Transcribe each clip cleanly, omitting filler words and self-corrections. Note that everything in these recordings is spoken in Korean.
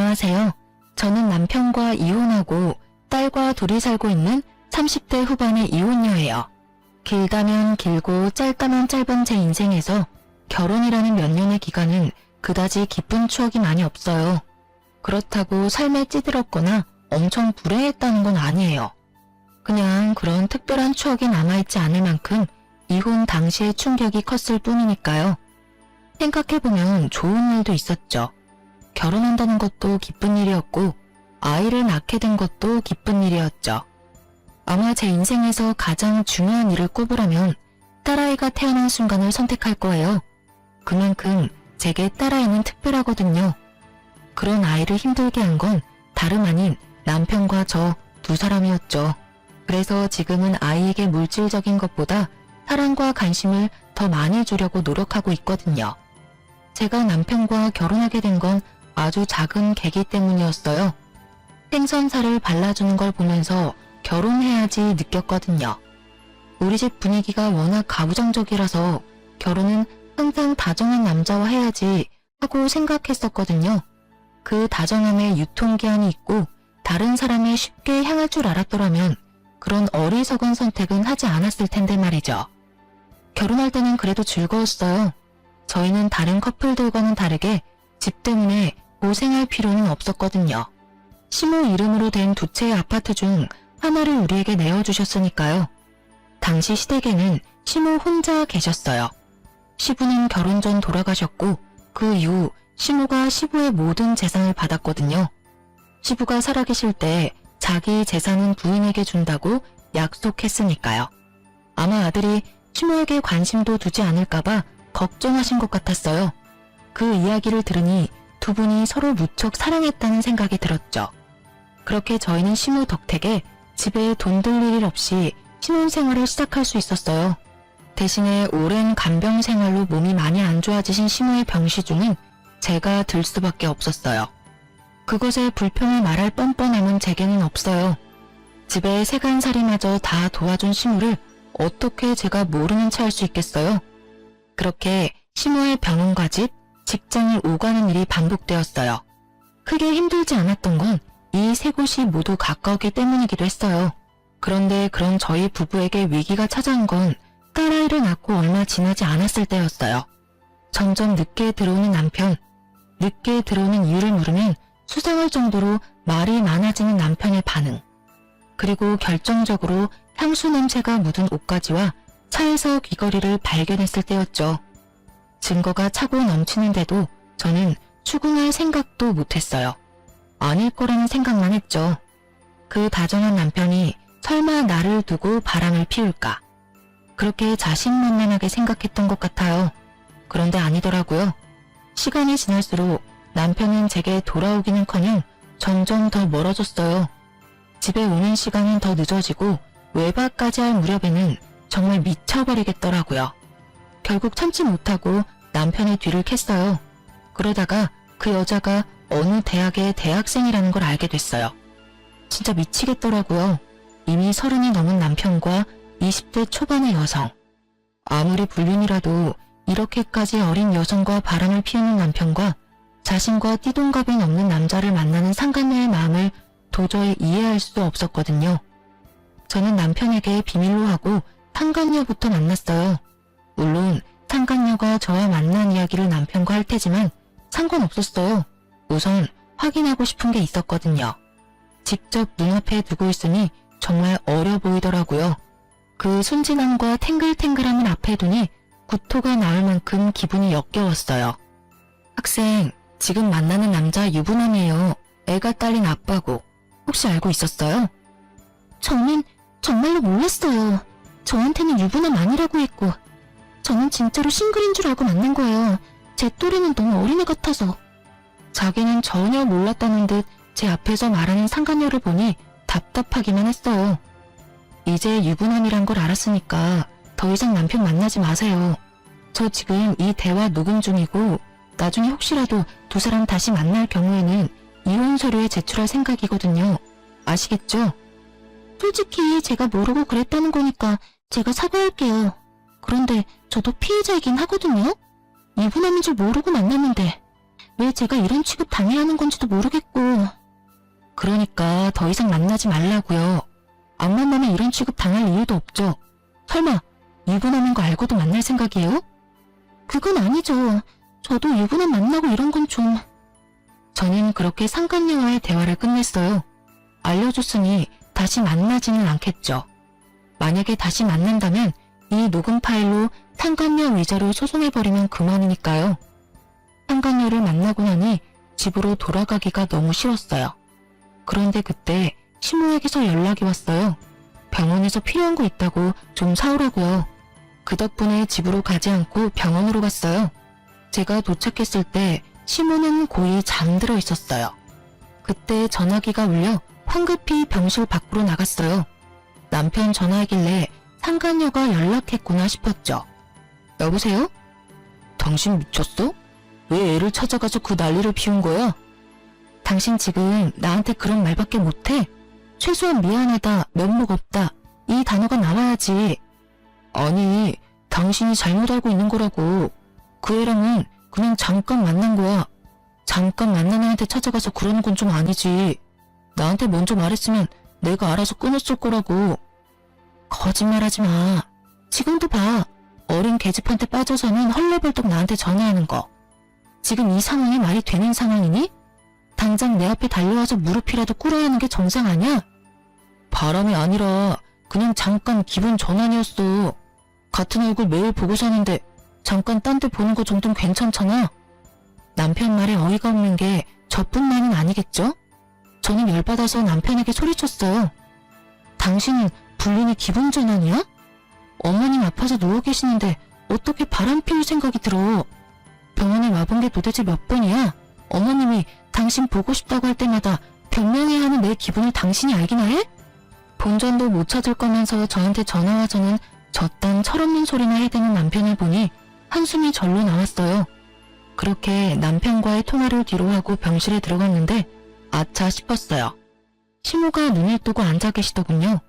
안녕하세요. 저는 남편과 이혼하고 딸과 둘이 살고 있는 30대 후반의 이혼녀예요. 길다면 길고 짧다면 짧은 제 인생에서 결혼이라는 몇 년의 기간은 그다지 기쁜 추억이 많이 없어요. 그렇다고 삶에 찌들었거나 엄청 불행했다는 건 아니에요. 그냥 그런 특별한 추억이 남아있지 않을 만큼 이혼 당시의 충격이 컸을 뿐이니까요. 생각해보면 좋은 일도 있었죠. 결혼한다는 것도 기쁜 일이었고 아이를 낳게 된 것도 기쁜 일이었죠. 아마 제 인생에서 가장 중요한 일을 꼽으라면 딸아이가 태어난 순간을 선택할 거예요. 그만큼 제게 딸아이는 특별하거든요. 그런 아이를 힘들게 한 건 다름 아닌 남편과 저 두 사람이었죠. 그래서 지금은 아이에게 물질적인 것보다 사랑과 관심을 더 많이 주려고 노력하고 있거든요. 제가 남편과 결혼하게 된 건 아주 작은 계기 때문이었어요. 생선살을 발라주는 걸 보면서 결혼해야지 느꼈거든요. 우리 집 분위기가 워낙 가부장적이라서 결혼은 항상 다정한 남자와 해야지 하고 생각했었거든요. 그 다정함에 유통기한이 있고 다른 사람에 쉽게 향할 줄 알았더라면 그런 어리석은 선택은 하지 않았을 텐데 말이죠. 결혼할 때는 그래도 즐거웠어요. 저희는 다른 커플들과는 다르게 집 때문에 고생할 필요는 없었거든요. 시모 이름으로 된 두 채의 아파트 중 하나를 우리에게 내어주셨으니까요. 당시 시댁에는 시모 혼자 계셨어요. 시부는 결혼 전 돌아가셨고 그 이후 시모가 시부의 모든 재산을 받았거든요. 시부가 살아계실 때 자기 재산은 부인에게 준다고 약속했으니까요. 아마 아들이 시모에게 관심도 두지 않을까봐 걱정하신 것 같았어요. 그 이야기를 들으니 두 분이 서로 무척 사랑했다는 생각이 들었죠. 그렇게 저희는 시모 덕택에 집에 돈 들일 일 없이 신혼생활을 시작할 수 있었어요. 대신에 오랜 간병 생활로 몸이 많이 안 좋아지신 시모의 병시중은 제가 들 수밖에 없었어요. 그것에 불평을 말할 뻔뻔함은 제게는 없어요. 집에 세간살이마저 다 도와준 시모를 어떻게 제가 모르는 채 할 수 있겠어요? 그렇게 시모의 병원과 집, 직장을 오가는 일이 반복되었어요. 크게 힘들지 않았던 건 이 세 곳이 모두 가까웠기 때문이기도 했어요. 그런데 그런 저희 부부에게 위기가 찾아온 건 딸아이를 낳고 얼마 지나지 않았을 때였어요. 점점 늦게 들어오는 남편, 늦게 들어오는 이유를 물으면 수상할 정도로 말이 많아지는 남편의 반응, 그리고 결정적으로 향수 냄새가 묻은 옷가지와 차에서 귀걸이를 발견했을 때였죠. 증거가 차고 넘치는데도 저는 추궁할 생각도 못했어요. 아닐 거라는 생각만 했죠. 그 다정한 남편이 설마 나를 두고 바람을 피울까? 그렇게 자신만만하게 생각했던 것 같아요. 그런데 아니더라고요. 시간이 지날수록 남편은 제게 돌아오기는커녕 점점 더 멀어졌어요. 집에 오는 시간은 더 늦어지고 외박까지 할 무렵에는 정말 미쳐버리겠더라고요. 결국 참지 못하고 남편의 뒤를 캤어요. 그러다가 그 여자가 어느 대학의 대학생이라는 걸 알게 됐어요. 진짜 미치겠더라고요. 이미 30이 넘은 남편과 20대 초반의 여성. 아무리 불륜이라도 이렇게까지 어린 여성과 바람을 피우는 남편과 자신과 띠동갑이 넘는 남자를 만나는 상간녀의 마음을 도저히 이해할 수 없었거든요. 저는 남편에게 비밀로 하고 상간녀부터 만났어요. 물론 상간녀가 저와 만난 이야기를 남편과 할 테지만 상관없었어요. 우선 확인하고 싶은 게 있었거든요. 직접 눈앞에 두고 있으니 정말 어려 보이더라고요. 그 순진함과 탱글탱글함을 앞에 두니 구토가 나올 만큼 기분이 역겨웠어요. 학생, 지금 만나는 남자 유부남이에요. 애가 딸린 아빠고. 혹시 알고 있었어요? 저는 정말로 몰랐어요. 저한테는 유부남 아니라고 했고 저는 진짜로 싱글인 줄 알고 만난 거예요. 제 또래는 너무 어린애 같아서. 자기는 전혀 몰랐다는 듯 제 앞에서 말하는 상간녀를 보니 답답하기만 했어요. 이제 유부남이란 걸 알았으니까 더 이상 남편 만나지 마세요. 저 지금 이 대화 녹음 중이고 나중에 혹시라도 두 사람 다시 만날 경우에는 이혼 서류에 제출할 생각이거든요. 아시겠죠? 솔직히 제가 모르고 그랬다는 거니까 제가 사과할게요. 그런데 저도 피해자이긴 하거든요. 유부남인 줄 모르고 만났는데 왜 제가 이런 취급 당해야 하는 건지도 모르겠고. 그러니까 더 이상 만나지 말라고요. 안 만나면 이런 취급 당할 이유도 없죠. 설마 유부남인 거 알고도 만날 생각이에요? 그건 아니죠. 저도 유부남 만나고 이런 건 좀... 저는 그렇게 상간녀와의 대화를 끝냈어요. 알려줬으니 다시 만나지는 않겠죠. 만약에 다시 만난다면 이 녹음 파일로 상간녀 위자료 소송해버리면 그만이니까요. 상간녀를 만나고 나니 집으로 돌아가기가 너무 싫었어요. 그런데 그때 시모에게서 연락이 왔어요. 병원에서 필요한 거 있다고 좀 사오라고요. 그 덕분에 집으로 가지 않고 병원으로 갔어요. 제가 도착했을 때 시모는 고이 잠들어 있었어요. 그때 전화기가 울려 황급히 병실 밖으로 나갔어요. 남편 전화하길래 상간녀가 연락했구나 싶었죠. 여보세요? 당신 미쳤어? 왜 애를 찾아가서 그 난리를 피운 거야? 당신 지금 나한테 그런 말밖에 못해? 최소한 미안하다, 면목 없다 이 단어가 나와야지. 아니, 당신이 잘못 알고 있는 거라고. 그 애랑은 그냥 잠깐 만난 거야. 잠깐 만난 애한테 찾아가서 그러는 건 좀 아니지. 나한테 먼저 말했으면 내가 알아서 끊었을 거라고. 거짓말하지 마. 지금도 봐. 어린 계집한테 빠져서는 헐레벌떡 나한테 전화하는 거. 지금 이 상황이 말이 되는 상황이니? 당장 내 앞에 달려와서 무릎이라도 꿇어야 하는 게 정상 아니야? 바람이 아니라 그냥 잠깐 기분 전환이었어. 같은 얼굴 매일 보고 사는데 잠깐 딴 데 보는 거 정도는 괜찮잖아. 남편 말에 어이가 없는 게 저뿐만은 아니겠죠? 저는 열받아서 남편에게 소리쳤어요. 당신은 불륜이 기분 전환이야? 어머님 아파서 누워 계시는데 어떻게 바람 피울 생각이 들어? 병원에 와본 게 도대체 몇 번이야? 어머님이 당신 보고 싶다고 할 때마다 변명해야 하는 내 기분을 당신이 알기나 해? 본전도 못 찾을 거면서 저한테 전화와서는 저딴 철없는 소리나 해대는 남편을 보니 한숨이 절로 나왔어요. 그렇게 남편과의 통화를 뒤로 하고 병실에 들어갔는데 아차 싶었어요. 시모가 눈을 뜨고 앉아 계시더군요.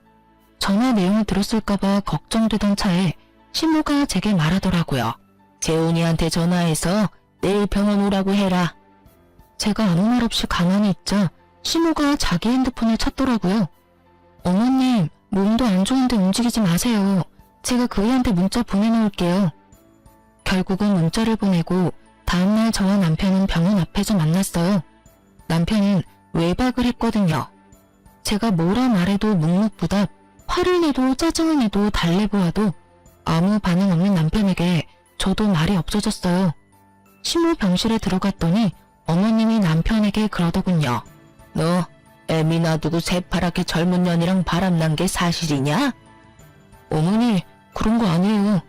전화 내용을 들었을까봐 걱정되던 차에 시모가 제게 말하더라고요. 재훈이한테 전화해서 내일 병원 오라고 해라. 제가 아무 말 없이 가만히 있자 시모가 자기 핸드폰을 찾더라고요. 어머님, 몸도 안 좋은데 움직이지 마세요. 제가 그 애한테 문자 보내놓을게요. 결국은 문자를 보내고 다음날 저와 남편은 병원 앞에서 만났어요. 남편은 외박을 했거든요. 제가 뭐라 말해도 묵묵부답, 화를 내도 짜증을 내도 달래보아도 아무 반응 없는 남편에게 저도 말이 없어졌어요. 시모 병실에 들어갔더니 어머님이 남편에게 그러더군요. 너 애미 놔두고 새파랗게 젊은 년이랑 바람난 게 사실이냐? 어머니, 그런 거 아니에요.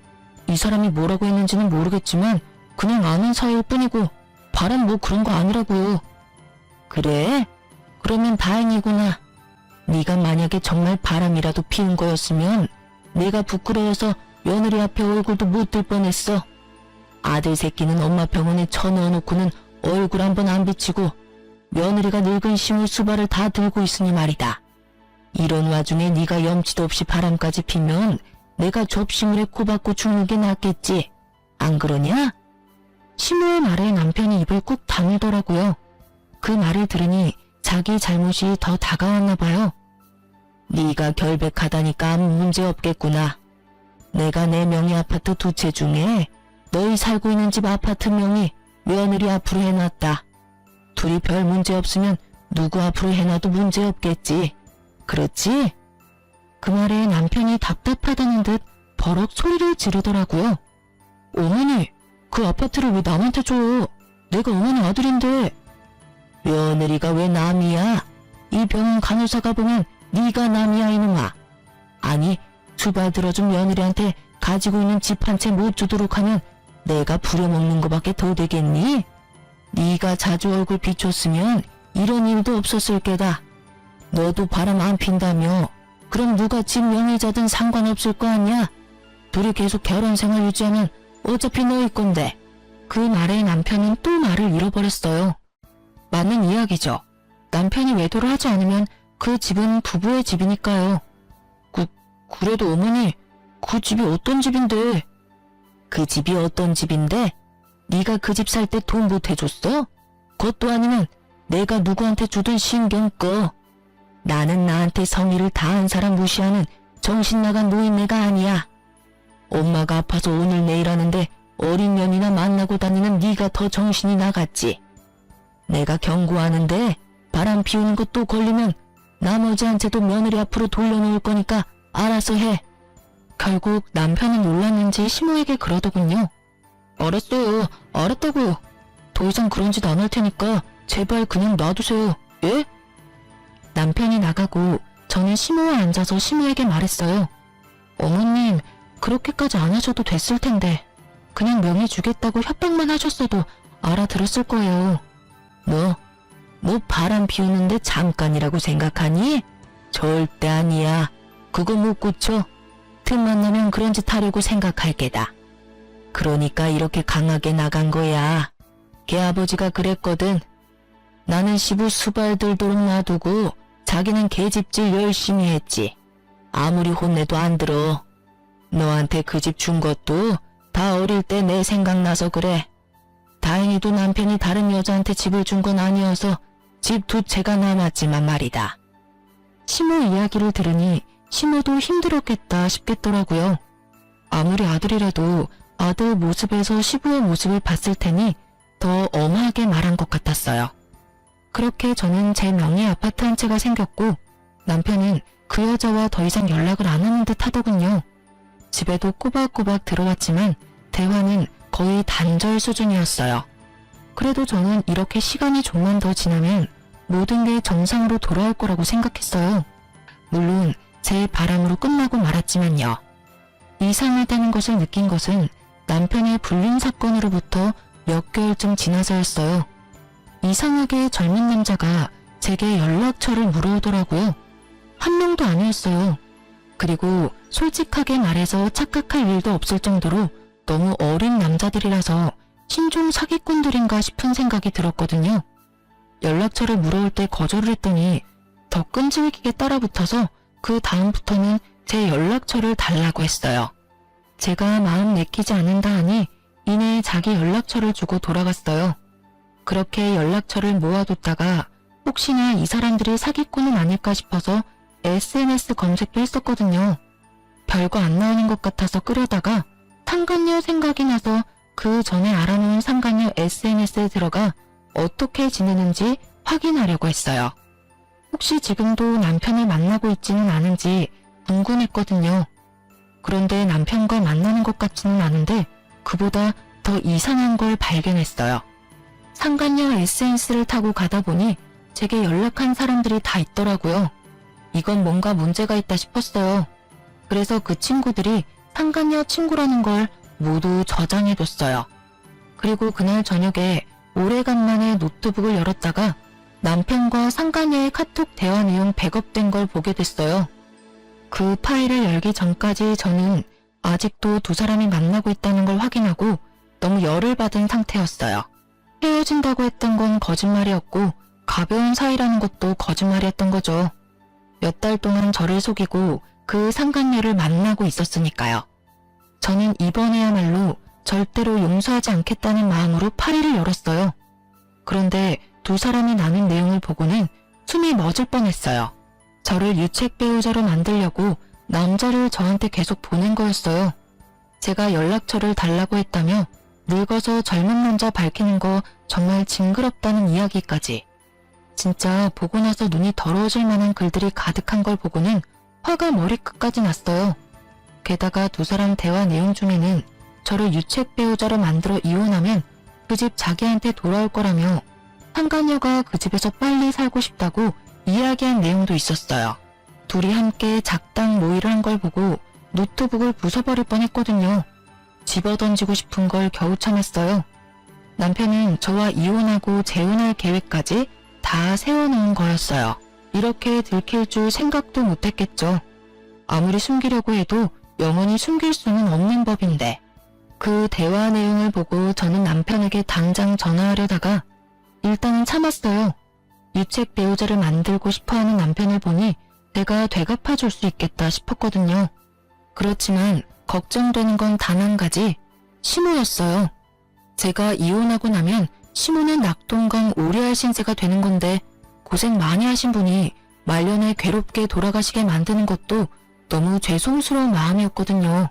이 사람이 뭐라고 했는지는 모르겠지만 그냥 아는 사이일 뿐이고 바람 뭐 그런 거 아니라고요. 그래? 그러면 다행이구나. 네가 만약에 정말 바람이라도 피운 거였으면 내가 부끄러워서 며느리 앞에 얼굴도 못 들 뻔했어. 아들 새끼는 엄마 병원에 쳐넣어놓고는 얼굴 한 번 안 비치고 며느리가 늙은 시물 수발을 다 들고 있으니 말이다. 이런 와중에 네가 염치도 없이 바람까지 피면 내가 접시물에 코박고 죽는 게 낫겠지. 안 그러냐? 시모의 말에 남편이 입을 꾹 다물더라고요. 그 말을 들으니 자기 잘못이 더 다가왔나 봐요. 네가 결백하다니까 아무 문제 없겠구나. 내가 내 명의 아파트 2채 중에 너희 살고 있는 집 아파트 명의 며느리 앞으로 해놨다. 둘이 별 문제 없으면 누구 앞으로 해놔도 문제 없겠지. 그렇지? 그 말에 남편이 답답하다는 듯 버럭 소리를 지르더라고요. 어머니, 그 아파트를 왜 남한테 줘? 내가 어머니 아들인데. 며느리가 왜 남이야? 이 병원 간호사가 보면 네가 남이야 이놈아. 아니, 수발 들어준 며느리한테 가지고 있는 집 한 채 못 주도록 하면 내가 부려먹는 거밖에 더 되겠니? 네가 자주 얼굴 비췄으면 이런 일도 없었을 게다. 너도 바람 안 핀다며. 그럼 누가 집 명의자든 상관없을 거 아니야? 둘이 계속 결혼 생활 유지하면 어차피 너일 건데. 그 말에 남편은 또 말을 잃어버렸어요. 맞는 이야기죠. 남편이 외도를 하지 않으면 그 집은 부부의 집이니까요. 그래도 어머니, 그 집이 어떤 집인데? 그 집이 어떤 집인데? 네가 그 집 살 때 돈 못 해줬어? 그것도 아니면 내가 누구한테 주든 신경 꺼. 나는 나한테 성의를 다한 사람 무시하는 정신 나간 노인네가 아니야. 엄마가 아파서 오늘 내일 하는데 어린 년이나 만나고 다니는 네가 더 정신이 나갔지. 내가 경고하는데 바람 피우는 것도 걸리면 나머지한테도 며느리 앞으로 돌려놓을 거니까 알아서 해. 결국 남편은 놀랐는지 시모에게 그러더군요. 알았어요. 알았다고요. 더 이상 그런 짓 안 할 테니까 제발 그냥 놔두세요. 예? 남편이 나가고 저는 시모와 앉아서 시모에게 말했어요. 어머님, 그렇게까지 안 하셔도 됐을 텐데 그냥 명의 주겠다고 협박만 하셨어도 알아들었을 거예요. 너 바람 피우는데 잠깐이라고 생각하니? 절대 아니야. 그거 못 고쳐. 틈만 나면 그런 짓 하려고 생각할 게다. 그러니까 이렇게 강하게 나간 거야. 걔 아버지가 그랬거든. 나는 시부 수발 들도록 놔두고 자기는 계집질 열심히 했지. 아무리 혼내도 안 들어. 너한테 그 집 준 것도 다 어릴 때 내 생각나서 그래. 다행히도 남편이 다른 여자한테 집을 준 건 아니어서 집 두 채가 남았지만 말이다. 시모 이야기를 들으니 시모도 힘들었겠다 싶겠더라고요. 아무리 아들이라도 아들 모습에서 시부의 모습을 봤을 테니 더 엄하게 말한 것 같았어요. 그렇게 저는 제 명의 아파트 한 채가 생겼고 남편은 그 여자와 더 이상 연락을 안 하는 듯 하더군요. 집에도 꼬박꼬박 들어왔지만 대화는 거의 단절 수준이었어요. 그래도 저는 이렇게 시간이 좀만 더 지나면 모든 게 정상으로 돌아올 거라고 생각했어요. 물론 제 바람으로 끝나고 말았지만요. 이상을 떼는 것을 느낀 것은 남편의 불륜 사건으로부터 몇 개월쯤 지나서였어요. 이상하게 젊은 남자가 제게 연락처를 물어오더라고요. 한 명도 아니었어요. 그리고 솔직하게 말해서 착각할 일도 없을 정도로 너무 어린 남자들이라서 신종 사기꾼들인가 싶은 생각이 들었거든요. 연락처를 물어올 때 거절을 했더니 더 끈질기게 따라붙어서 그 다음부터는 제 연락처를 달라고 했어요. 제가 마음 내키지 않는다 하니 이내 자기 연락처를 주고 돌아갔어요. 그렇게 연락처를 모아뒀다가 혹시나 이 사람들이 사기꾼은 아닐까 싶어서 SNS 검색도 했었거든요. 별거 안 나오는 것 같아서 끄려다가 상간녀 생각이 나서 그 전에 알아놓은 상간녀 SNS에 들어가 어떻게 지내는지 확인하려고 했어요. 혹시 지금도 남편을 만나고 있지는 않은지 궁금했거든요. 그런데 남편과 만나는 것 같지는 않은데 그보다 더 이상한 걸 발견했어요. 상간녀 SNS를 타고 가다 보니 제게 연락한 사람들이 다 있더라고요. 이건 뭔가 문제가 있다 싶었어요. 그래서 그 친구들이 상간녀 친구라는 걸 모두 저장해뒀어요. 그리고 그날 저녁에 오래간만에 노트북을 열었다가 남편과 상간녀의 카톡 대화 내용 백업된 걸 보게 됐어요. 그 파일을 열기 전까지 저는 아직도 두 사람이 만나고 있다는 걸 확인하고 너무 열을 받은 상태였어요. 헤어진다고 했던 건 거짓말이었고 가벼운 사이라는 것도 거짓말이었던 거죠. 몇 달 동안 저를 속이고 그 상간녀를 만나고 있었으니까요. 저는 이번에야말로 절대로 용서하지 않겠다는 마음으로 파일을 열었어요. 그런데 두 사람이 나눈 내용을 보고는 숨이 멎을 뻔했어요. 저를 유책 배우자로 만들려고 남자를 저한테 계속 보낸 거였어요. 제가 연락처를 달라고 했다며 늙어서 젊은 남자 밝히는 거 정말 징그럽다는 이야기까지. 진짜 보고 나서 눈이 더러워질 만한 글들이 가득한 걸 보고는 화가 머리끝까지 났어요. 게다가 두 사람 대화 내용 중에는 저를 유책 배우자로 만들어 이혼하면 그 집 자기한테 돌아올 거라며 상간녀가 그 집에서 빨리 살고 싶다고 이야기한 내용도 있었어요. 둘이 함께 작당 모의를 한 걸 보고 노트북을 부숴버릴 뻔했거든요. 집어던지고 싶은 걸 겨우 참았어요. 남편은 저와 이혼하고 재혼할 계획까지 다 세워놓은 거였어요. 이렇게 들킬 줄 생각도 못했겠죠. 아무리 숨기려고 해도 영원히 숨길 수는 없는 법인데. 그 대화 내용을 보고 저는 남편에게 당장 전화하려다가 일단은 참았어요. 유책 배우자를 만들고 싶어하는 남편을 보니 내가 되갚아줄 수 있겠다 싶었거든요. 그렇지만 걱정되는 건 단 한 가지, 시모였어요. 제가 이혼하고 나면 시모는 낙동강 오리알 신세가 되는 건데 고생 많이 하신 분이 말년에 괴롭게 돌아가시게 만드는 것도 너무 죄송스러운 마음이었거든요.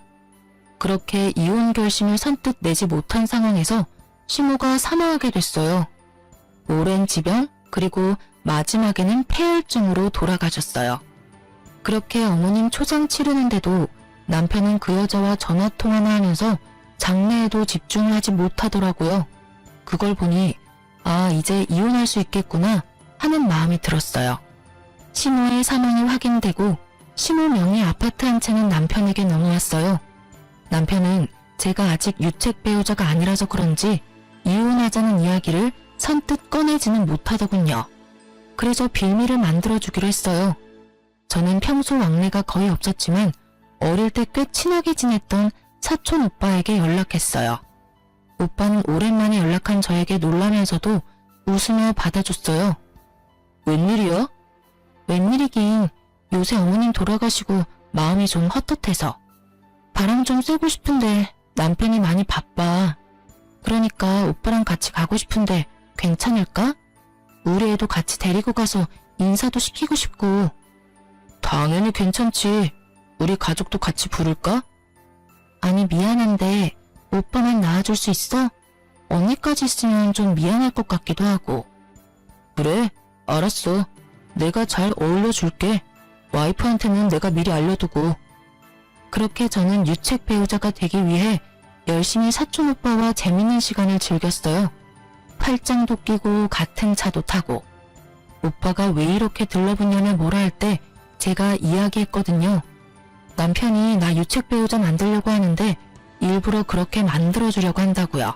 그렇게 이혼 결심을 선뜻 내지 못한 상황에서 시모가 사망하게 됐어요. 오랜 지병 그리고 마지막에는 폐혈증으로 돌아가셨어요. 그렇게 어머님 초장 치르는데도 남편은 그 여자와 전화통화나 하면서 장래에도 집중을 하지 못하더라고요. 그걸 보니 아 이제 이혼할 수 있겠구나 하는 마음이 들었어요. 시모의 사망이 확인되고 시모 명의 아파트 한 채는 남편에게 넘어왔어요. 남편은 제가 아직 유책 배우자가 아니라서 그런지 이혼하자는 이야기를 선뜻 꺼내지는 못하더군요. 그래서 빌미를 만들어주기로 했어요. 저는 평소 왕래가 거의 없었지만 어릴 때 꽤 친하게 지냈던 사촌 오빠에게 연락했어요. 오빠는 오랜만에 연락한 저에게 놀라면서도 웃으며 받아줬어요. 웬일이야? 웬일이긴 요새 어머님 돌아가시고 마음이 좀 헛헛해서. 바람 좀 쐬고 싶은데 남편이 많이 바빠. 그러니까 오빠랑 같이 가고 싶은데 괜찮을까? 우리 애도 같이 데리고 가서 인사도 시키고 싶고. 당연히 괜찮지. 우리 가족도 같이 부를까? 아니 미안한데 오빠만 나와줄 수 있어? 언니까지 있으면 좀 미안할 것 같기도 하고. 그래, 알았어. 내가 잘 어울려줄게. 와이프한테는 내가 미리 알려두고. 그렇게 저는 유책 배우자가 되기 위해 열심히 사촌 오빠와 재밌는 시간을 즐겼어요. 팔짱도 끼고 같은 차도 타고. 오빠가 왜 이렇게 들러붙냐며 뭐라 할 때 제가 이야기했거든요. 남편이 나 유책 배우자 만들려고 하는데 일부러 그렇게 만들어주려고 한다고요.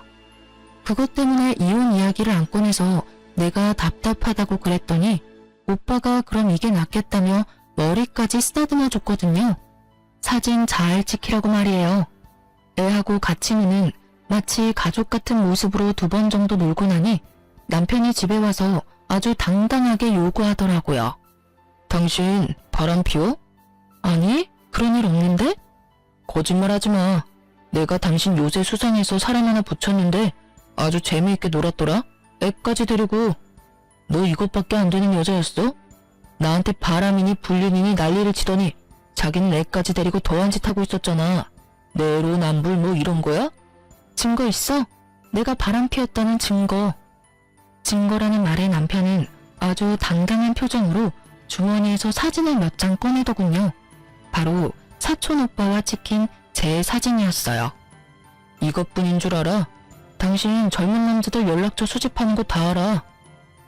그것 때문에 이혼 이야기를 안 꺼내서 내가 답답하다고 그랬더니 오빠가 그럼 이게 낫겠다며 머리까지 쓰다듬어 줬거든요. 사진 잘 찍히라고 말이에요. 애하고 같이 노는 마치 가족 같은 모습으로 2번 정도 놀고 나니 남편이 집에 와서 아주 당당하게 요구하더라고요. 당신 바람 피워? 아니, 그런 일 없는데? 거짓말하지 마. 내가 당신 요새 수상해서 사람 하나 붙였는데 아주 재미있게 놀았더라. 애까지 데리고. 너 이것밖에 안 되는 여자였어? 나한테 바람이니 불륜이니 난리를 치더니 자기는 애까지 데리고 더한 짓 하고 있었잖아. 내로남불 뭐 이런 거야? 증거 있어? 내가 바람 피웠다는 증거. 증거라는 말에 남편은 아주 당당한 표정으로 주머니에서 사진을 몇 장 꺼내더군요. 바로 사촌 오빠와 찍힌 제 사진이었어요. 이것뿐인 줄 알아? 당신 젊은 남자들 연락처 수집하는 거 다 알아.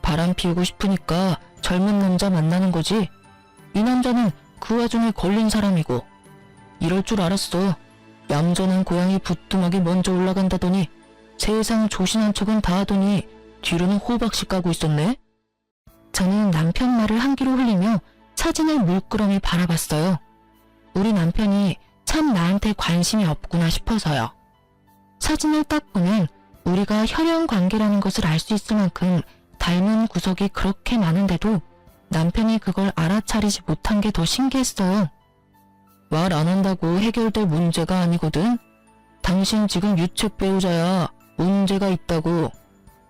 바람 피우고 싶으니까 젊은 남자 만나는 거지. 이 남자는 그 와중에 걸린 사람이고. 이럴 줄 알았어. 얌전한 고양이 부뚜막이 먼저 올라간다더니 세상 조신한 척은 다 하더니 뒤로는 호박씨 까고 있었네. 저는 남편 말을 한 귀로 흘리며 사진을 물끄러미 바라봤어요. 우리 남편이 참 나한테 관심이 없구나 싶어서요. 사진을 딱 보면 우리가 혈연 관계라는 것을 알 수 있을 만큼 닮은 구석이 그렇게 많은데도 남편이 그걸 알아차리지 못한 게 더 신기했어요. 말 안 한다고 해결될 문제가 아니거든. 당신 지금 유책 배우자야. 문제가 있다고.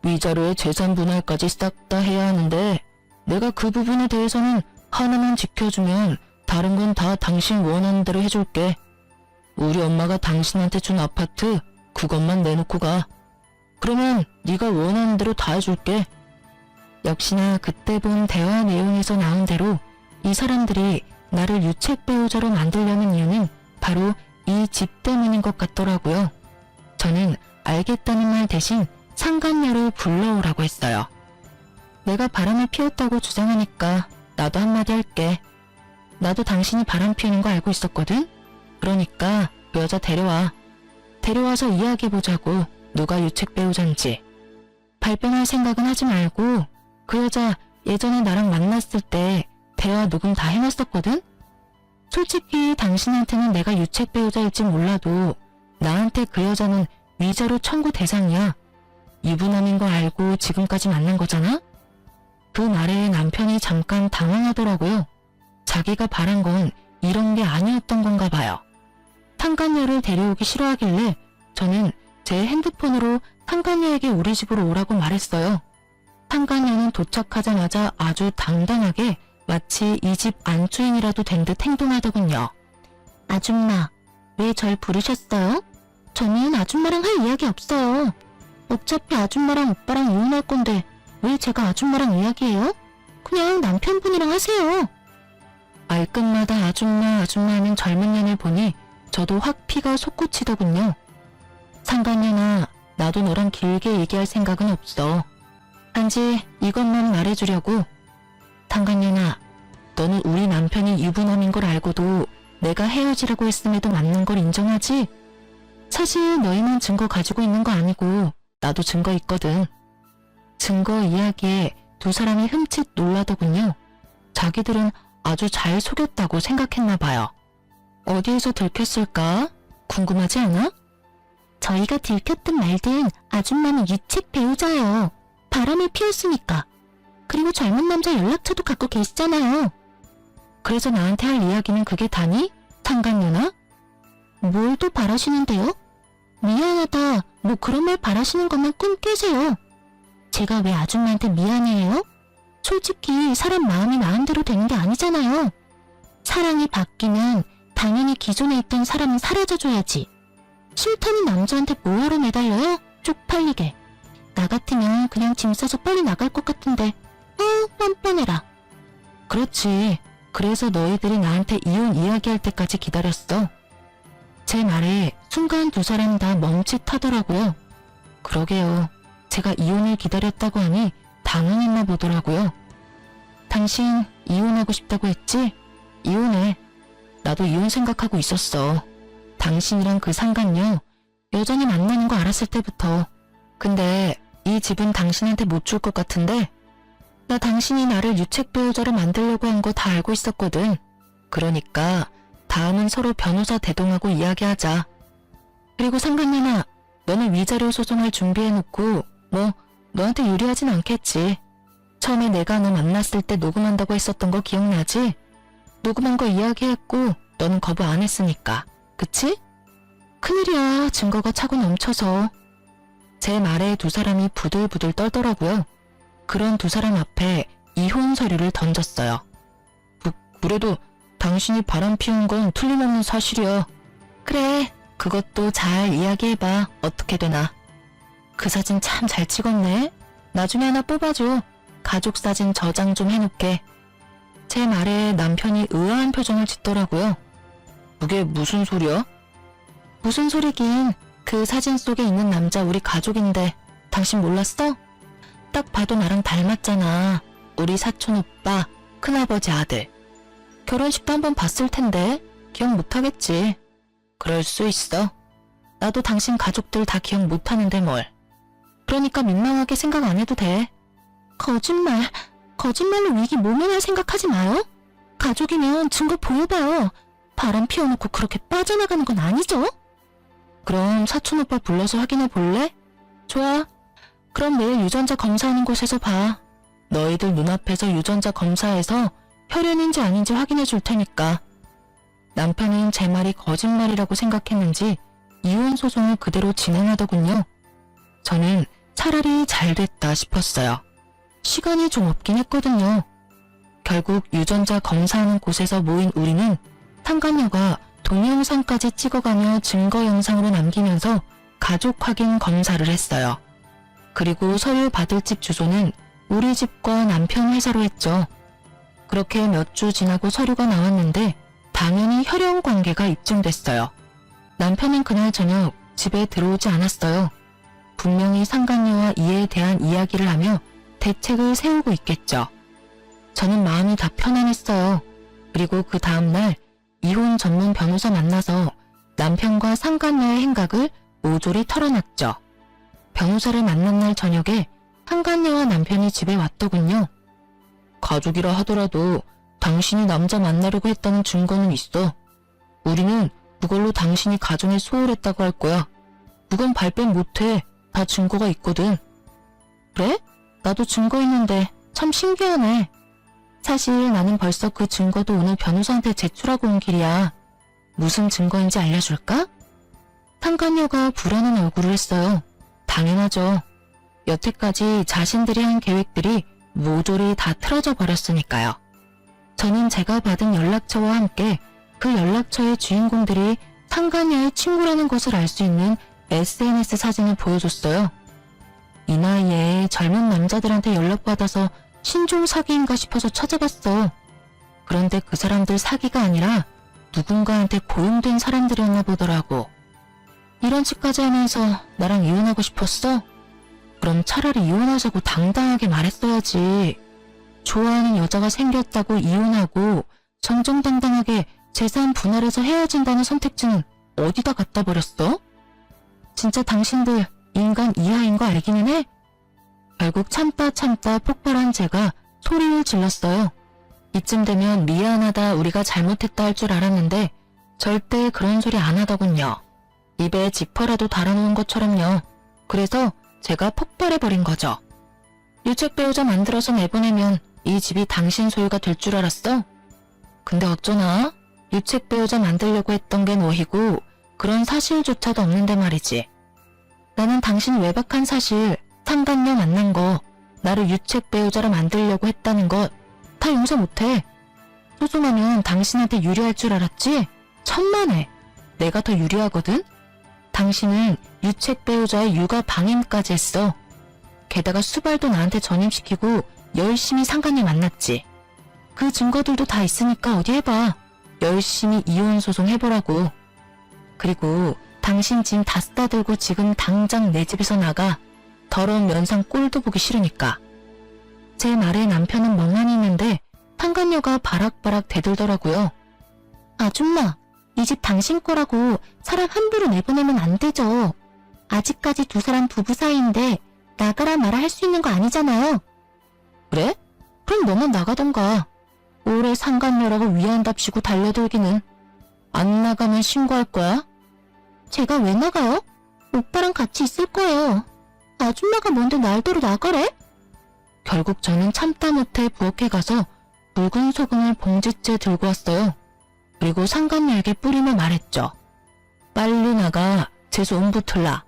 위자료에 재산 분할까지 싹 다 해야 하는데 내가 그 부분에 대해서는 하나만 지켜주면 다른 건 다 당신 원하는 대로 해줄게. 우리 엄마가 당신한테 준 아파트 그것만 내놓고 가. 그러면 네가 원하는 대로 다 해줄게. 역시나 그때 본 대화 내용에서 나온 대로 이 사람들이 나를 유책 배우자로 만들려는 이유는 바로 이 집 때문인 것 같더라고요. 저는 알겠다는 말 대신 상간녀를 불러오라고 했어요. 내가 바람을 피웠다고 주장하니까 나도 한마디 할게. 나도 당신이 바람 피우는 거 알고 있었거든? 그러니까 그 여자 데려와. 데려와서 이야기해보자고. 누가 유책 배우자인지. 발뺌할 생각은 하지 말고 그 여자 예전에 나랑 만났을 때 대화 녹음 다 해놨었거든? 솔직히 당신한테는 내가 유책 배우자일지 몰라도 나한테 그 여자는 위자료 청구 대상이야. 유부남인 거 알고 지금까지 만난 거잖아? 그 말에 남편이 잠깐 당황하더라고요. 자기가 바란 건 이런 게 아니었던 건가 봐요. 상간녀를 데려오기 싫어하길래 저는 제 핸드폰으로 상간녀에게 우리 집으로 오라고 말했어요. 상간녀는 도착하자마자 아주 당당하게 마치 이 집 안주인이라도 된 듯 행동하더군요. 아줌마, 왜 절 부르셨어요? 저는 아줌마랑 할 이야기 없어요. 어차피 아줌마랑 오빠랑 이혼할 건데 왜 제가 아줌마랑 이야기해요? 그냥 남편분이랑 하세요. 말끝마다 아줌마 하는 젊은 년을 보니 저도 확 피가 솟구치더군요. 상간녀나, 나도 너랑 길게 얘기할 생각은 없어. 단지 이것만 말해주려고. 상간녀나, 너는 우리 남편이 유부남인 걸 알고도 내가 헤어지라고 했음에도 맞는 걸 인정하지? 사실 너희만 증거 가지고 있는 거 아니고 나도 증거 있거든. 증거 이야기에 두 사람이 흠칫 놀라더군요. 자기들은 아주 잘 속였다고 생각했나 봐요. 어디에서 들켰을까? 궁금하지 않아? 저희가 들켰든 말든 아줌마는 유책 배우자예요. 바람을 피웠으니까. 그리고 젊은 남자 연락처도 갖고 계시잖아요. 그래서 나한테 할 이야기는 그게 다니? 상간녀나? 뭘 또 바라시는데요? 미안하다, 뭐 그런 말 바라시는 것만 꿈 깨세요. 제가 왜 아줌마한테 미안해요? 솔직히 사람 마음이 마음대로 되는 게 아니잖아요. 사랑이 바뀌면 당연히 기존에 있던 사람은 사라져줘야지. 싫다는 남자한테 뭐하러 매달려요? 쪽팔리게. 나 같으면 그냥 짐 싸서 빨리 나갈 것 같은데 뻔뻔해라. 그렇지. 그래서 너희들이 나한테 이혼 이야기할 때까지 기다렸어. 제 말에 순간 두 사람 다 멈칫하더라고요. 그러게요. 제가 이혼을 기다렸다고 하니 당황했나 보더라고요. 당신 이혼하고 싶다고 했지? 이혼해. 나도 이혼 생각하고 있었어. 당신이랑 그 상간녀 여전히 만나는 거 알았을 때부터. 근데 이 집은 당신한테 못 줄 것 같은데? 나 당신이 나를 유책 배우자로 만들려고 한 거 다 알고 있었거든. 그러니까 다음은 서로 변호사 대동하고 이야기하자. 그리고 상간녀나, 너는 위자료 소송을 준비해놓고 뭐 너한테 유리하진 않겠지. 처음에 내가 너 만났을 때 녹음한다고 했었던 거 기억나지? 녹음한 거 이야기했고 너는 거부 안 했으니까. 그치? 큰일이야. 증거가 차고 넘쳐서. 제 말에 두 사람이 부들부들 떨더라고요. 그런 두 사람 앞에 이혼 서류를 던졌어요. 그래도 당신이 바람 피운 건 틀림없는 사실이야. 그래, 그것도 잘 이야기해봐. 어떻게 되나. 그 사진 참 잘 찍었네. 나중에 하나 뽑아줘. 가족 사진 저장 좀 해놓게. 제 말에 남편이 의아한 표정을 짓더라고요. 그게 무슨 소리야? 무슨 소리긴. 그 사진 속에 있는 남자 우리 가족인데 당신 몰랐어? 딱 봐도 나랑 닮았잖아. 우리 사촌 오빠, 큰아버지 아들. 결혼식도 한번 봤을 텐데 기억 못하겠지. 그럴 수 있어. 나도 당신 가족들 다 기억 못하는데 뭘. 그러니까 민망하게 생각 안 해도 돼. 거짓말로 위기 모면할 생각하지 마요. 가족이면 증거 보여봐요. 바람 피워놓고 그렇게 빠져나가는 건 아니죠? 그럼 사촌 오빠 불러서 확인해 볼래? 좋아. 그럼 내일 유전자 검사하는 곳에서 봐. 너희들 눈앞에서 유전자 검사해서 혈연인지 아닌지 확인해 줄 테니까. 남편은 제 말이 거짓말이라고 생각했는지 이혼 소송을 그대로 진행하더군요. 저는 차라리 잘 됐다 싶었어요. 시간이 좀 없긴 했거든요. 결국 유전자 검사하는 곳에서 모인 우리는 상간녀가 동영상까지 찍어가며 증거 영상으로 남기면서 가족 확인 검사를 했어요. 그리고 서류 받을 집 주소는 우리 집과 남편 회사로 했죠. 그렇게 몇 주 지나고 서류가 나왔는데 당연히 혈연 관계가 입증됐어요. 남편은 그날 저녁 집에 들어오지 않았어요. 분명히 상간녀와 이에 대한 이야기를 하며 대책을 세우고 있겠죠. 저는 마음이 다 편안했어요. 그리고 그 다음날 이혼 전문 변호사 만나서 남편과 상간녀의 행각을 모조리 털어놨죠. 변호사를 만난 날 저녁에 상간녀와 남편이 집에 왔더군요. 가족이라 하더라도 당신이 남자 만나려고 했다는 증거는 있어. 우리는 그걸로 당신이 가정에 소홀했다고 할 거야. 그건 발뺌 못해. 다 증거가 있거든. 그래? 나도 증거 있는데 참 신기하네. 사실 나는 벌써 그 증거도 오늘 변호사한테 제출하고 온 길이야. 무슨 증거인지 알려줄까? 상간녀가 불안한 얼굴을 했어요. 당연하죠. 여태까지 자신들이 한 계획들이 모조리 다 틀어져 버렸으니까요. 저는 제가 받은 연락처와 함께 그 연락처의 주인공들이 상간녀의 친구라는 것을 알 수 있는 SNS 사진을 보여줬어요. 이 나이에 젊은 남자들한테 연락받아서 신종 사기인가 싶어서 찾아봤어. 그런데 그 사람들 사기가 아니라 누군가한테 고용된 사람들이었나 보더라고. 이런 짓까지 하면서 나랑 이혼하고 싶었어? 그럼 차라리 이혼하자고 당당하게 말했어야지. 좋아하는 여자가 생겼다고 이혼하고 정정당당하게 재산 분할해서 헤어진다는 선택지는 어디다 갖다 버렸어? 진짜 당신들 인간 이하인 거 알기는 해? 결국 참다 폭발한 제가 소리를 질렀어요. 이쯤 되면 미안하다 우리가 잘못했다 할 줄 알았는데 절대 그런 소리 안 하더군요. 입에 지퍼라도 달아놓은 것처럼요. 그래서 제가 폭발해버린 거죠. 유책배우자 만들어서 내보내면 이 집이 당신 소유가 될 줄 알았어? 근데 어쩌나 유책배우자 만들려고 했던 게 너희고 그런 사실조차도 없는데 말이지. 나는 당신 외박한 사실, 상간녀 만난 거, 나를 유책배우자로 만들려고 했다는 것 다 용서 못해. 소송하면 당신한테 유리할 줄 알았지? 천만에. 내가 더 유리하거든? 당신은 유책배우자의 육아 방임까지 했어. 게다가 수발도 나한테 전임시키고 열심히 상간녀 만났지. 그 증거들도 다 있으니까 어디 해봐. 열심히 이혼소송 해보라고. 그리고 당신 짐 다 싸들고 지금 당장 내 집에서 나가. 더러운 면상 꼴도 보기 싫으니까. 제 말에 남편은 멍하니 있는데 상간녀가 바락바락 대들더라고요. 아줌마, 이 집 당신 거라고 사람 함부로 내보내면 안 되죠. 아직까지 두 사람 부부 사이인데 나가라 마라 할 수 있는 거 아니잖아요. 그래? 그럼 너만 나가던가. 오래 상간녀라고 위안답시고 달려들기는. 안 나가면 신고할 거야? 제가 왜 나가요? 오빠랑 같이 있을 거예요. 아줌마가 뭔데 날대로 나가래? 결국 저는 참다 못해 부엌에 가서 붉은 소금을 봉지째 들고 왔어요. 그리고 상간녀에게 뿌리며 말했죠. 빨리 나가. 재수 옴붙을라.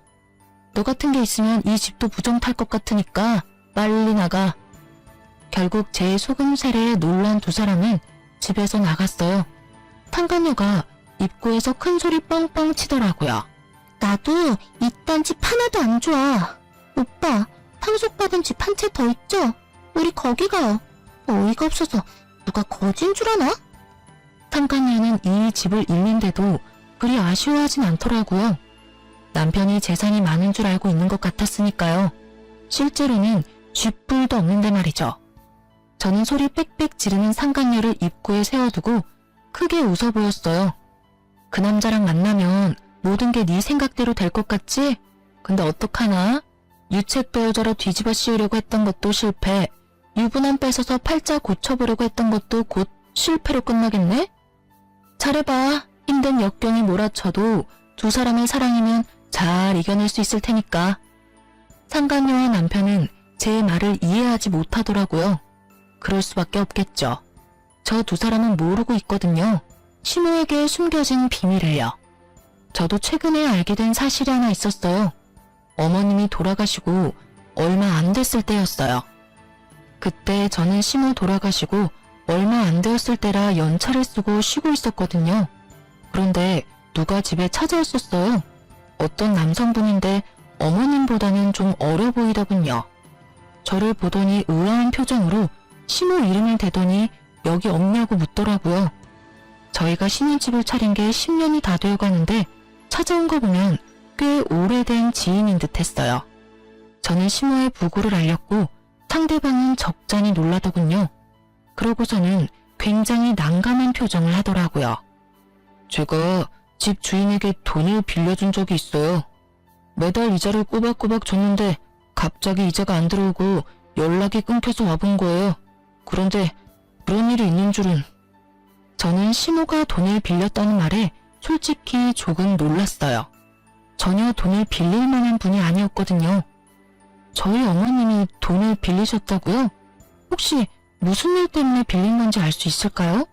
너 같은 게 있으면 이 집도 부정 탈 것 같으니까 빨리 나가. 결국 제 소금 세례에 놀란 두 사람은 집에서 나갔어요. 상간녀가 입구에서 큰 소리 뻥뻥 치더라고요. 나도 이딴 집 하나도 안 좋아. 오빠, 상속받은 집 한 채 더 있죠? 우리 거기 가요. 어이가 없어서 누가 거진 줄 아나? 상간녀는 이 집을 잃는데도 그리 아쉬워하진 않더라고요. 남편이 재산이 많은 줄 알고 있는 것 같았으니까요. 실제로는 쥐뿔도 없는데 말이죠. 저는 소리 빽빽 지르는 상간녀를 입구에 세워두고 크게 웃어 보였어요. 그 남자랑 만나면 모든 게 네 생각대로 될 것 같지? 근데 어떡하나? 유책배우자로 뒤집어 씌우려고 했던 것도 실패, 유부남 뺏어서 팔자 고쳐보려고 했던 것도 곧 실패로 끝나겠네? 잘해봐. 힘든 역경이 몰아쳐도 두 사람의 사랑이면 잘 이겨낼 수 있을 테니까. 상간녀와 남편은 제 말을 이해하지 못하더라고요. 그럴 수밖에 없겠죠. 저 두 사람은 모르고 있거든요. 시모에게 숨겨진 비밀을요. 저도 최근에 알게 된 사실이 하나 있었어요. 어머님이 돌아가시고 얼마 안 됐을 때였어요. 그때 저는 시모 돌아가시고 얼마 안 되었을 때라 연차를 쓰고 쉬고 있었거든요. 그런데 누가 집에 찾아왔었어요. 어떤 남성분인데 어머님보다는 좀 어려 보이더군요. 저를 보더니 의아한 표정으로 시모 이름을 대더니 여기 없냐고 묻더라고요. 저희가 신혼집을 차린 게 10년이 다 되어가는데 찾아온 거 보면 꽤 오래된 지인인 듯 했어요. 저는 시모의 부고를 알렸고 상대방은 적잖이 놀라더군요. 그러고서는 굉장히 난감한 표정을 하더라고요. 제가 집 주인에게 돈을 빌려준 적이 있어요. 매달 이자를 꼬박꼬박 줬는데 갑자기 이자가 안 들어오고 연락이 끊겨서 와본 거예요. 그런데 그런 일이 있는 줄은. 저는 시모가 돈을 빌렸다는 말에 솔직히 조금 놀랐어요. 전혀 돈을 빌릴 만한 분이 아니었거든요. 저희 어머님이 돈을 빌리셨다고요? 혹시 무슨 일 때문에 빌린 건지 알 수 있을까요?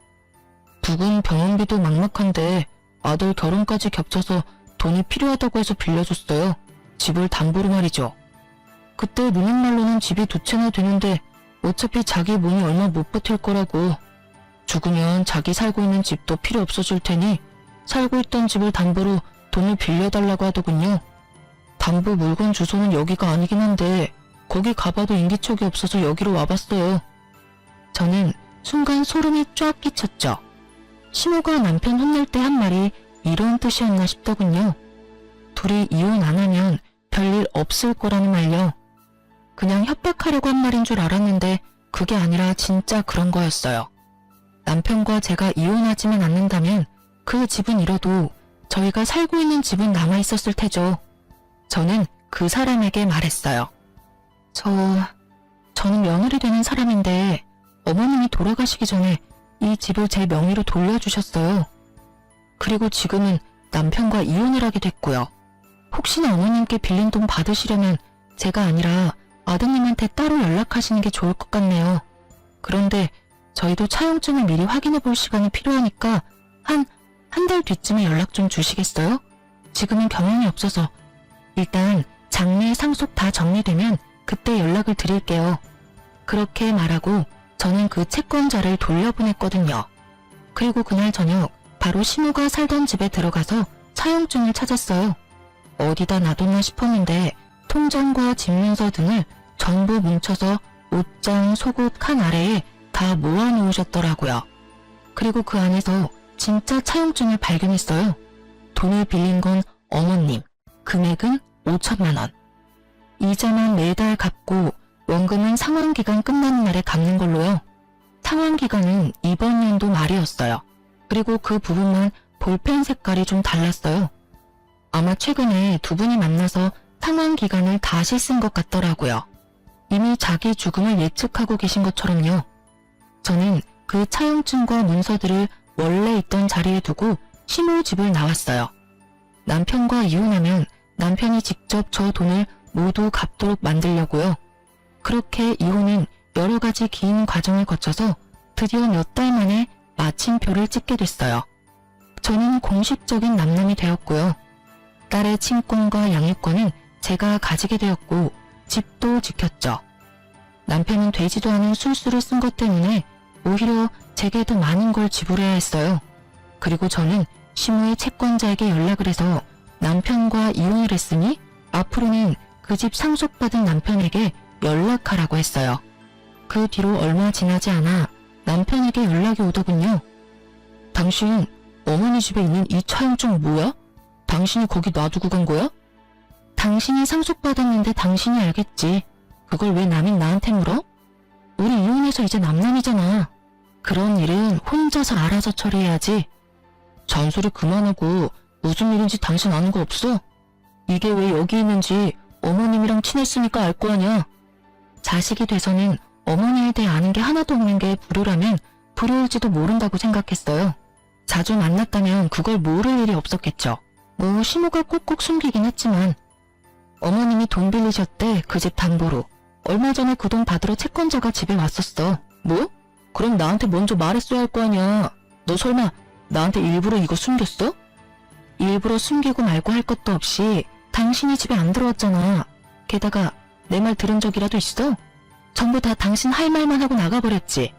부군 병원비도 막막한데 아들 결혼까지 겹쳐서 돈이 필요하다고 해서 빌려줬어요. 집을 담보로 말이죠. 그때 누님 말로는 집이 2채나 되는데 어차피 자기 몸이 얼마 못 버틸 거라고. 죽으면 자기 살고 있는 집도 필요 없어질 테니 살고 있던 집을 담보로 돈을 빌려달라고 하더군요. 담보 물건 주소는 여기가 아니긴 한데 거기 가봐도 인기척이 없어서 여기로 와봤어요. 저는 순간 소름이 쫙 끼쳤죠. 시모가 남편 혼낼 때 한 말이 이런 뜻이었나 싶더군요. 둘이 이혼 안 하면 별일 없을 거라는 말요. 그냥 협박하려고 한 말인 줄 알았는데 그게 아니라 진짜 그런 거였어요. 남편과 제가 이혼하지만 않는다면 그 집은 잃어도 저희가 살고 있는 집은 남아있었을 테죠. 저는 그 사람에게 말했어요. 저는 며느리 되는 사람인데 어머님이 돌아가시기 전에 이 집을 제 명의로 돌려주셨어요. 그리고 지금은 남편과 이혼을 하게 됐고요. 혹시나 어머님께 빌린 돈 받으시려면 제가 아니라 아드님한테 따로 연락하시는 게 좋을 것 같네요. 그런데 저희도 차용증을 미리 확인해 볼 시간이 필요하니까 한 달 뒤쯤에 연락 좀 주시겠어요? 지금은 경영이 없어서 일단 장례 상속 다 정리되면 그때 연락을 드릴게요. 그렇게 말하고 저는 그 채권자를 돌려보냈거든요. 그리고 그날 저녁 바로 시모가 살던 집에 들어가서 차용증을 찾았어요. 어디다 놔뒀나 싶었는데 통장과 집문서 등을 전부 뭉쳐서 옷장, 속옷 칸 아래에 다 모아놓으셨더라고요. 그리고 그 안에서 진짜 차용증을 발견했어요. 돈을 빌린 건 어머님, 금액은 5천만 원. 이자만 매달 갚고 원금은 상환기간 끝나는 날에 갚는 걸로요. 상환기간은 이번 연도 말이었어요. 그리고 그 부분만 볼펜 색깔이 좀 달랐어요. 아마 최근에 두 분이 만나서 상환기간을 다시 쓴 것 같더라고요. 이미 자기 죽음을 예측하고 계신 것처럼요. 저는 그 차용증과 문서들을 원래 있던 자리에 두고 시모 집을 나왔어요. 남편과 이혼하면 남편이 직접 저 돈을 모두 갚도록 만들려고요. 그렇게 이혼은 여러 가지 긴 과정을 거쳐서 드디어 몇 달 만에 마침표를 찍게 됐어요. 저는 공식적인 남남이 되었고요. 딸의 친권과 양육권은 제가 가지게 되었고 집도 지켰죠. 남편은 되지도 않은 술수를 쓴 것 때문에 오히려 제게 더 많은 걸 지불해야 했어요. 그리고 저는 시모의 채권자에게 연락을 해서 남편과 이혼을 했으니 앞으로는 그 집 상속받은 남편에게 연락하라고 했어요. 그 뒤로 얼마 지나지 않아 남편에게 연락이 오더군요. 당신 어머니 집에 있는 이 차용증 뭐야? 당신이 거기 놔두고 간 거야? 당신이 상속받았는데 당신이 알겠지. 그걸 왜 남인 나한테 물어? 우리 이혼해서 이제 남남이잖아. 그런 일은 혼자서 알아서 처리해야지. 잔소리 그만하고 무슨 일인지 당신 아는 거 없어? 이게 왜 여기 있는지 어머님이랑 친했으니까 알 거 아냐. 자식이 돼서는 어머니에 대해 아는 게 하나도 없는 게 불효라면 불효일지도 모른다고 생각했어요. 자주 만났다면 그걸 모를 일이 없었겠죠. 뭐 시모가 꼭꼭 숨기긴 했지만 어머님이 돈 빌리셨대. 그 집 담보로. 얼마 전에 그 돈 받으러 채권자가 집에 왔었어. 뭐? 그럼 나한테 먼저 말했어야 할 거 아니야. 너 설마 나한테 일부러 이거 숨겼어? 일부러 숨기고 말고 할 것도 없이 당신이 집에 안 들어왔잖아. 게다가 내 말 들은 적이라도 있어? 전부 다 당신 할 말만 하고 나가버렸지.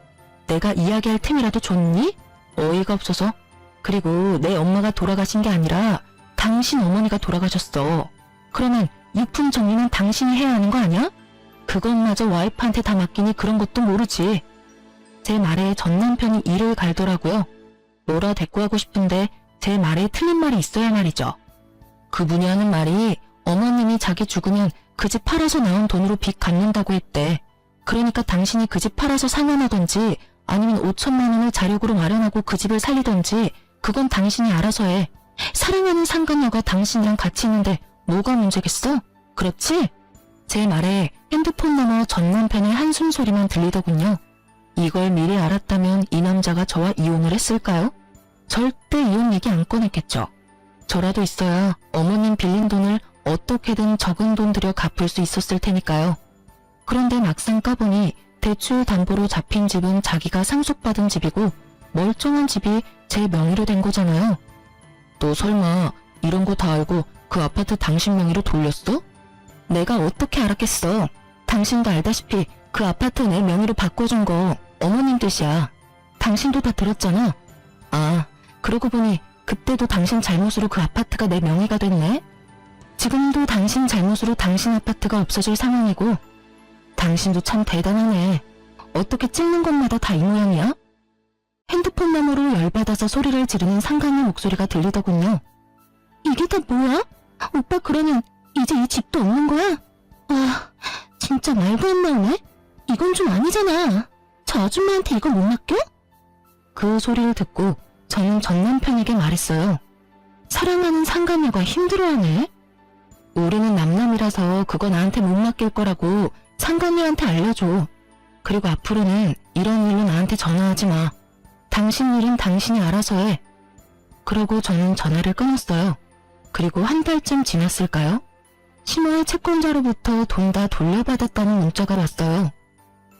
내가 이야기할 틈이라도 줬니? 어이가 없어서. 그리고 내 엄마가 돌아가신 게 아니라 당신 어머니가 돌아가셨어. 그러면 유품 정리는 당신이 해야 하는 거 아니야? 그것마저 와이프한테 다 맡기니 그런 것도 모르지. 제 말에 전 남편이 이를 갈더라고요. 뭐라 대꾸하고 싶은데 제 말에 틀린 말이 있어야 말이죠. 그분이 하는 말이 어머님이 자기 죽으면 그 집 팔아서 나온 돈으로 빚 갚는다고 했대. 그러니까 당신이 그 집 팔아서 상환하던지 아니면 5천만 원을 자력으로 마련하고 그 집을 살리던지 그건 당신이 알아서 해. 사랑하는 상간녀가 당신이랑 같이 있는데 뭐가 문제겠어? 그렇지? 제 말에 핸드폰 너머 전 남편의 한숨 소리만 들리더군요. 이걸 미리 알았다면 이 남자가 저와 이혼을 했을까요? 절대 이혼 얘기 안 꺼냈겠죠. 저라도 있어야 어머님 빌린 돈을 어떻게든 적은 돈 들여 갚을 수 있었을 테니까요. 그런데 막상 까보니 대출 담보로 잡힌 집은 자기가 상속받은 집이고 멀쩡한 집이 제 명의로 된 거잖아요. 너 설마 이런 거 다 알고 그 아파트 당신 명의로 돌렸어? 내가 어떻게 알았겠어. 당신도 알다시피 그 아파트 내 명의로 바꿔준 거 어머님 뜻이야. 당신도 다 들었잖아. 아, 그러고 보니 그때도 당신 잘못으로 그 아파트가 내 명의가 됐네? 지금도 당신 잘못으로 당신 아파트가 없어질 상황이고, 당신도 참 대단하네. 어떻게 찍는 것마다 다 이 모양이야? 핸드폰 너머로 열받아서 소리를 지르는 상간녀 목소리가 들리더군요. 이게 다 뭐야? 오빠 그러면 이제 이 집도 없는 거야? 아, 진짜 말도 안 나오네? 이건 좀 아니잖아. 저 아줌마한테 이거 못 맡겨? 그 소리를 듣고 저는 전 남편에게 말했어요. 사랑하는 상간녀가 힘들어하네? 우리는 남남이라서 그거 나한테 못 맡길 거라고 상간녀한테 알려줘. 그리고 앞으로는 이런 일로 나한테 전화하지 마. 당신 일은 당신이 알아서 해. 그러고 저는 전화를 끊었어요. 그리고 한 달쯤 지났을까요? 신호의 채권자로부터 돈 다 돌려받았다는 문자가 왔어요.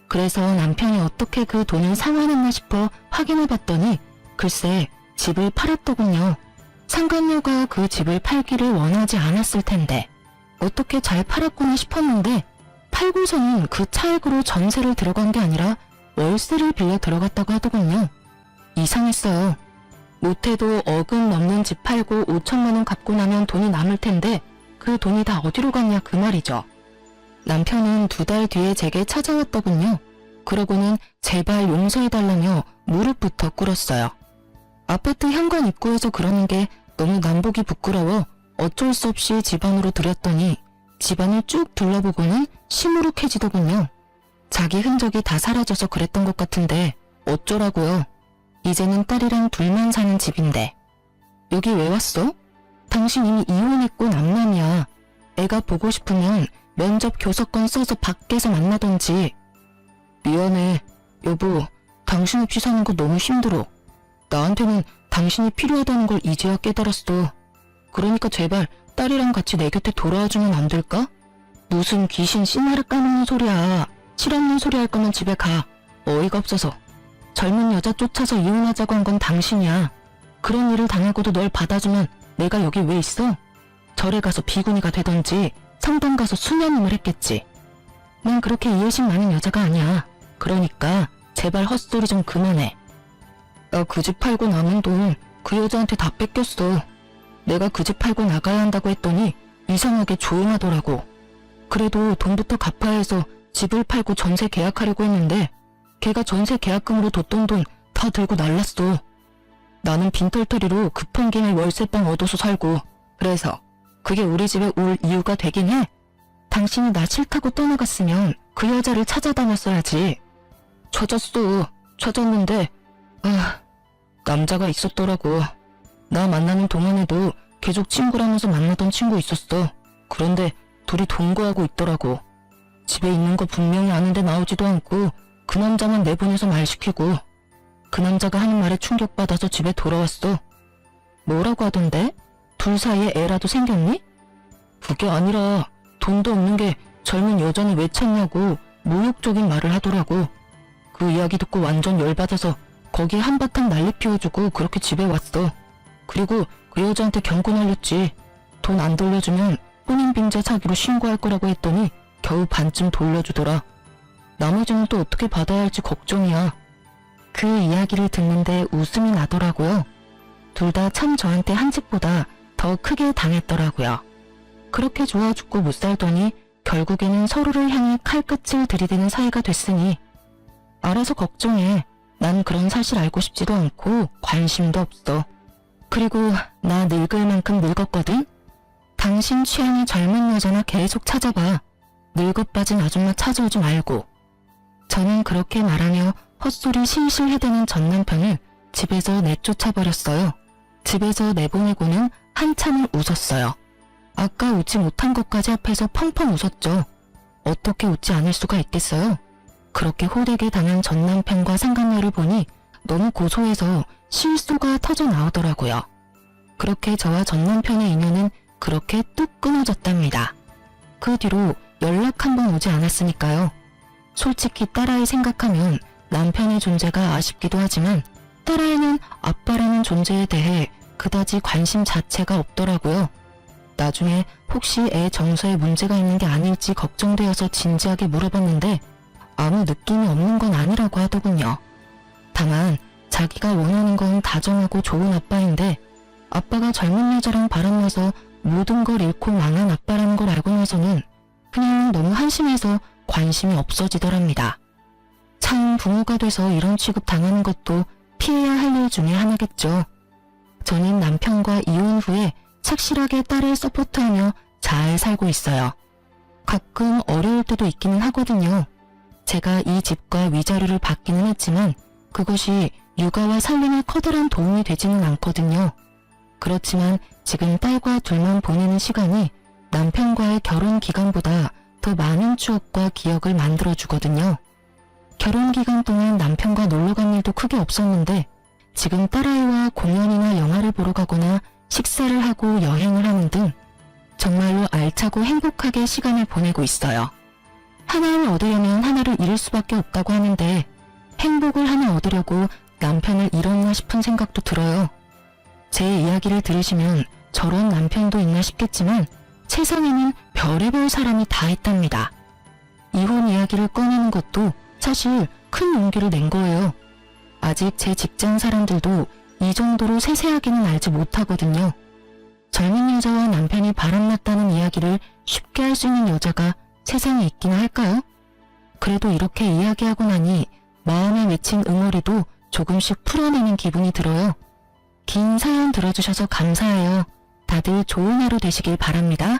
그래서 남편이 어떻게 그 돈을 상환했나 싶어 확인해봤더니 글쎄 집을 팔았더군요. 상간녀가 그 집을 팔기를 원하지 않았을 텐데 어떻게 잘 팔았구나 싶었는데 팔고서는 그 차액으로 전세를 들어간 게 아니라 월세를 빌려 들어갔다고 하더군요. 이상했어요. 못해도 억은 넘는 집 팔고 5천만 원 갚고 나면 돈이 남을 텐데 그 돈이 다 어디로 갔냐 그 말이죠. 남편은 2달 뒤에 제게 찾아왔더군요. 그러고는 제발 용서해달라며 무릎부터 꿇었어요. 아파트 현관 입구에서 그러는 게 너무 남보기 부끄러워 어쩔 수 없이 집 안으로 들였더니 집안을 쭉 둘러보고는 시무룩해지더군요. 자기 흔적이 다 사라져서 그랬던 것 같은데 어쩌라고요. 이제는 딸이랑 둘만 사는 집인데. 여기 왜 왔어? 당신 이미 이혼했고 남남이야. 애가 보고 싶으면 면접 교섭권 써서 밖에서 만나던지. 미안해. 여보, 당신 없이 사는 거 너무 힘들어. 나한테는 당신이 필요하다는 걸 이제야 깨달았어. 그러니까 제발 딸이랑 같이 내 곁에 돌아와주면 안 될까? 무슨 귀신 씨나를 까먹는 소리야. 실없는 소리 할 거면 집에 가. 어이가 없어서. 젊은 여자 쫓아서 이혼하자고 한 건 당신이야. 그런 일을 당하고도 널 받아주면 내가 여기 왜 있어? 절에 가서 비구니가 되던지 성당 가서 수녀님을 했겠지. 난 그렇게 이해심 많은 여자가 아니야. 그러니까 제발 헛소리 좀 그만해. 나 그 집 팔고 남은 돈 그 여자한테 다 뺏겼어. 내가 그 집 팔고 나가야 한다고 했더니 이상하게 조용하더라고. 그래도 돈부터 갚아야 해서 집을 팔고 전세 계약하려고 했는데 걔가 전세 계약금으로 뒀던 돈 다 들고 날랐어. 나는 빈털터리로 급한 김에 월세방 얻어서 살고 그래서 그게 우리 집에 올 이유가 되긴 해. 당신이 나 싫다고 떠나갔으면 그 여자를 찾아다녔어야지. 찾았는데 남자가 있었더라고. 나 만나는 동안에도 계속 친구라면서 만나던 친구 있었어. 그런데 둘이 동거하고 있더라고. 집에 있는 거 분명히 아는데 나오지도 않고 그 남자만 내보내서 말 시키고 그 남자가 하는 말에 충격받아서 집에 돌아왔어. 뭐라고 하던데? 둘 사이에 애라도 생겼니? 그게 아니라 돈도 없는 게 젊은 여자니 왜 찾냐고 모욕적인 말을 하더라고. 그 이야기 듣고 완전 열받아서 거기에 한바탕 난리 피워주고 그렇게 집에 왔어. 그리고 그 여자한테 경고 날렸지. 돈 안 돌려주면 혼인빙자 사기로 신고할 거라고 했더니 겨우 반쯤 돌려주더라. 나머지는 또 어떻게 받아야 할지 걱정이야. 그 이야기를 듣는데 웃음이 나더라고요. 둘 다 참 저한테 한 집보다 더 크게 당했더라고요. 그렇게 좋아 죽고 못 살더니 결국에는 서로를 향해 칼끝을 들이대는 사이가 됐으니 알아서 걱정해. 난 그런 사실 알고 싶지도 않고 관심도 없어. 그리고 나 늙을 만큼 늙었거든? 당신 취향의 젊은 여자나 계속 찾아봐. 늙어 빠진 아줌마 찾아오지 말고. 저는 그렇게 말하며 헛소리 실실 해대는 전 남편을 집에서 내쫓아버렸어요. 집에서 내보내고는 한참을 웃었어요. 아까 웃지 못한 것까지 앞에서 펑펑 웃었죠. 어떻게 웃지 않을 수가 있겠어요? 그렇게 호되게 당한 전 남편과 상간녀를 보니 너무 고소해서 실소가 터져 나오더라고요. 그렇게 저와 전 남편의 인연은 그렇게 뚝 끊어졌답니다. 그 뒤로 연락 한 번 오지 않았으니까요. 솔직히 딸아이 생각하면 남편의 존재가 아쉽기도 하지만 딸아이는 아빠라는 존재에 대해 그다지 관심 자체가 없더라고요. 나중에 혹시 애 정서에 문제가 있는 게 아닐지 걱정되어서 진지하게 물어봤는데 아무 느낌이 없는 건 아니라고 하더군요. 다만 자기가 원하는 건 다정하고 좋은 아빠인데 아빠가 젊은 여자랑 바람나서 모든 걸 잃고 망한 아빠라는 걸 알고 나서는 그냥 너무 한심해서 관심이 없어지더랍니다. 참 부모가 돼서 이런 취급 당하는 것도 피해야 할 일 중에 하나겠죠. 저는 남편과 이혼 후에 착실하게 딸을 서포트하며 잘 살고 있어요. 가끔 어려울 때도 있기는 하거든요. 제가 이 집과 위자료를 받기는 했지만 그것이 육아와 살림에 커다란 도움이 되지는 않거든요. 그렇지만 지금 딸과 둘만 보내는 시간이 남편과의 결혼 기간보다 더 많은 추억과 기억을 만들어주거든요. 결혼 기간 동안 남편과 놀러간 일도 크게 없었는데 지금 딸아이와 공연이나 영화를 보러 가거나 식사를 하고 여행을 하는 등 정말로 알차고 행복하게 시간을 보내고 있어요. 하나를 얻으려면 하나를 잃을 수밖에 없다고 하는데 행복을 하나 얻으려고 남편을 잃었나 싶은 생각도 들어요. 제 이야기를 들으시면 저런 남편도 있나 싶겠지만 세상에는 별의별 사람이 다 있답니다. 이혼 이야기를 꺼내는 것도 사실 큰 용기를 낸 거예요. 아직 제 직장 사람들도 이 정도로 세세하게는 알지 못하거든요. 젊은 여자와 남편이 바람났다는 이야기를 쉽게 할 수 있는 여자가 세상에 있기나 할까요? 그래도 이렇게 이야기하고 나니 마음에 맺힌 응어리도 조금씩 풀어내는 기분이 들어요. 긴 사연 들어주셔서 감사해요. 다들 좋은 하루 되시길 바랍니다.